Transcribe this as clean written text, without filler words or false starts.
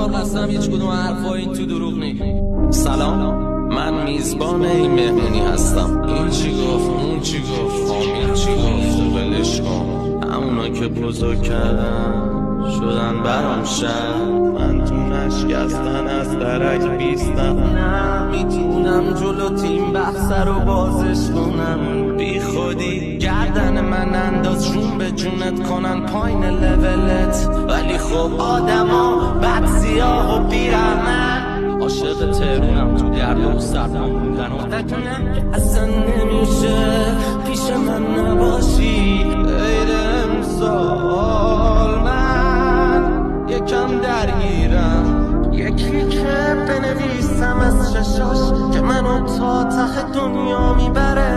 بیمار هستم، هیچ کدوم حرفا این تو دروغ نی. سلام، من میزبان این مهمونی هستم. این چی گفت، اون چی گفت، فامیل چی گفت، ولش کن. همونا که بزرگ کردن شدن برام شد، من تو نشکستن از درک بیستم. میتونم جلو تیم بحثه رو بازش کنم، بی خودی گردن من انداز جون به جونت کنن پایین لولت. ولی خب آدما بد سیاه و بیرحمن، عاشق ترونم تو درد و سرما موندن و تکنم اصلا نمیشه پیش من نباشی. غیر امسال من یکم درگیرم، یکی که بنویسم از چشاش که منو تا ته دنیا میبره.